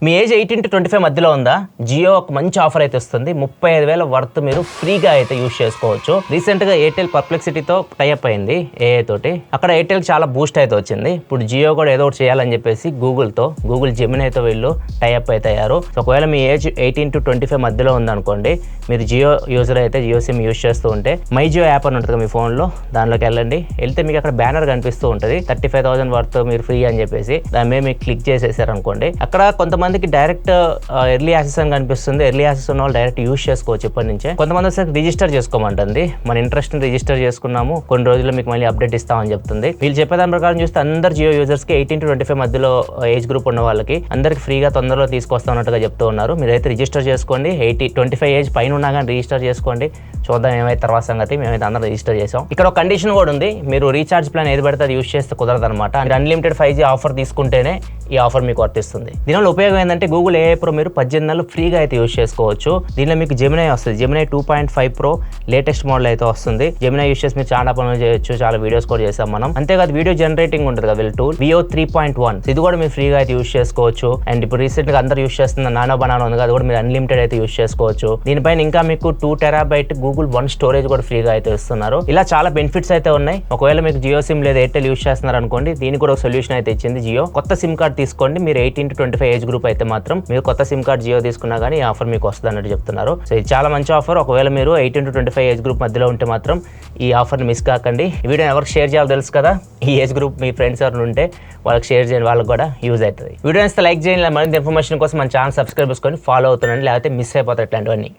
Me age 18 to 25 మధ్యలో ఉందా? జియో ఒక మంచి ఆఫర్ అయితే వస్తుంది. 35,000 వర్త్ మీరు ఫ్రీగా అయితే యూజ్ చేసుకోవచ్చు. రీసెంట్గా ఎయిర్టెల్ పర్ప్లెక్సిటీతో టైఅప్ అయింది ఏఐ తోటి. అక్కడ ఎయిర్టెల్ చాలా బూస్ట్ అయితే వచ్చింది. ఇప్పుడు జియో కూడా ఏదో ఒకటి చేయాలని చెప్పేసి గూగుల్ జెమినైతో వీళ్ళు టైఅప్ అయితే అయ్యారు. సో ఒకవేళ మీ ఏజ్ 18 to 25 మధ్యలో ఉందనుకోండి, మీరు జియో యూజర్ అయితే జియో సిమ్ యూజ్ చేస్తూ ఉంటే మై జియో యాప్ అని ఉంటుంది మీ ఫోన్లో, దానిలోకి వెళ్ళండి. వెళ్తే మీకు అక్కడ బ్యానర్ కనిపిస్తూ ఉంటుంది 35,000 వర్త్ మీరు ఫ్రీ అని చెప్పేసి. దాని మీద మీకు క్లిక్ చేసేసారు అనుకోండి, అక్కడ కొంతమందికి డైరెక్ట్ ఎర్లీ యాక్సెస్ అని కనిపిస్తుంది. ఎర్లీ యాక్సెస్ ఉన్న వాళ్ళు డైరెక్ట్ యూజ్ చేసుకోవచ్చు ఇప్పటి నుంచే. కొంతమంది వచ్చేసరికి రిజిస్టర్ చేసుకోమంటుంది. మన ఇంట్రెస్ట్ ని రిజిస్టర్ చేసుకున్నాము, కొన్ని రోజుల్లో మీకు మళ్ళీ అప్డేట్ ఇస్తామని చెప్తుంది. వీళ్ళు చెప్పేదాని ప్రకారం చూస్తే అందరు జియో యూజర్స్ కి 18 to 25 మధ్యలో ఏజ్ గ్రూప్ ఉన్న వాళ్ళకి అందరికి ఫ్రీగా తొందరలో తీసుకొస్తామన్నట్టుగా చెప్తూ ఉన్నారు. మీరైతే రిజిస్టర్ చేసుకోండి. 25 ఏజ్ పైన ఉన్నా కానీ రిజిస్టర్ చేసుకోండి. చూద్దాం ఏమైతే తర్వాత సంగతి. మేమైతే అందరం రిజిస్టర్ చేసాం. ఇక్కడ ఒక కండిషన్ కూడా ఉంది, మీరు రీఛార్జ్ ప్లాన్ ఏది పడితే అది యూజ్ చేస్తే కుదరదు అనమాట. మీరు అన్లిమిటెడ్ 5G ఆఫర్ తీసుకుంటేనే ఈ ఆఫర్ మీకు వర్తిస్తుంది. దీనివల్ల ఉపయోగం ఏంటంటే గూగుల్ AI Pro మీరు 18 నెలలు ఫ్రీగా అయితే యూజ్ చేసుకోవచ్చు. దీనిలో మీకు జెమినై వస్తుంది. జెమినై 2.5 Pro లేటెస్ట్ మోడల్ అయితే వస్తుంది. జెమినై యూజ్ చేసి మీరు చాలా పనులు చేయొచ్చు, చాలా వీడియోస్ కూడా చేసాం మనం. అంతేకాదు వీడియో జనరేటింగ్ ఉంటుంది కదా వీళ్ళ టూల్ VO 3.1, ఇది కూడా మీరు ఫ్రీగా అయితే యూజ్ చేసుకోవచ్చు. అండ్ ఇప్పుడు రీసెంట్ గా అందరు యూజ్ చేస్తున్న నానో బనానా ఉంది, అది కూడా మీరు అన్లిమిటెడ్ అయితే యూజ్ చేసుకోవచ్చు. దీనిపైన ఇంకా మీకు 2 TB Google One స్టోరేజ్ కూడా ఫ్రీగా అయితే ఇస్తున్నారు. ఇలా చాలా బెనిఫిట్స్ అయితే ఉన్నాయి. ఒకవేళ మీకు జియో సిమ్ లేదా ఎయిర్టెల్ యూజ్ చేస్తున్నారు అనుకోండి, దీనికి కూడా ఒక సొల్యూషన్ అయితే ఇచ్చింది జియో. కొత్త సిమ్ కార్డ్ తీసుకోండి. మీరు 18 to 25 ఏజ్ గ్రూప్ అయితే మాత్రం మీరు కొత్త సిమ్ కార్డ్ జియో తీసుకున్నా కానీ ఈ ఆఫర్ మీకు వస్తుంది అన్నట్టు చెప్తున్నారు. సో ఇది చాలా మంచి ఆఫర్. ఒకవేళ మీరు 18 to 25 ఏజ్ గ్రూప్ మధ్యలో ఉంటే మాత్రం ఈ ఆఫర్ని మిస్ కాకండి. ఈ వీడియో ఎవరికి షేర్ చేయాలో తెలుసు కదా, ఈ ఏజ్ గ్రూప్ మీ ఫ్రెండ్స్ ఎవరు ఉంటే వాళ్ళకి షేర్ చేయండి, వాళ్ళకి కూడా యూజ్ అవుతుంది. వీడియో ఇస్తే లైక్ చేయండి. మరింత ఇన్ఫర్మేషన్ కోసం మన ఛానల్ సబ్స్క్రైబ్ చేసుకొని ఫాలో అవుతుండండి, లేకపోతే మిస్ అయిపోతారు ఇట్లాంటివన్నీ.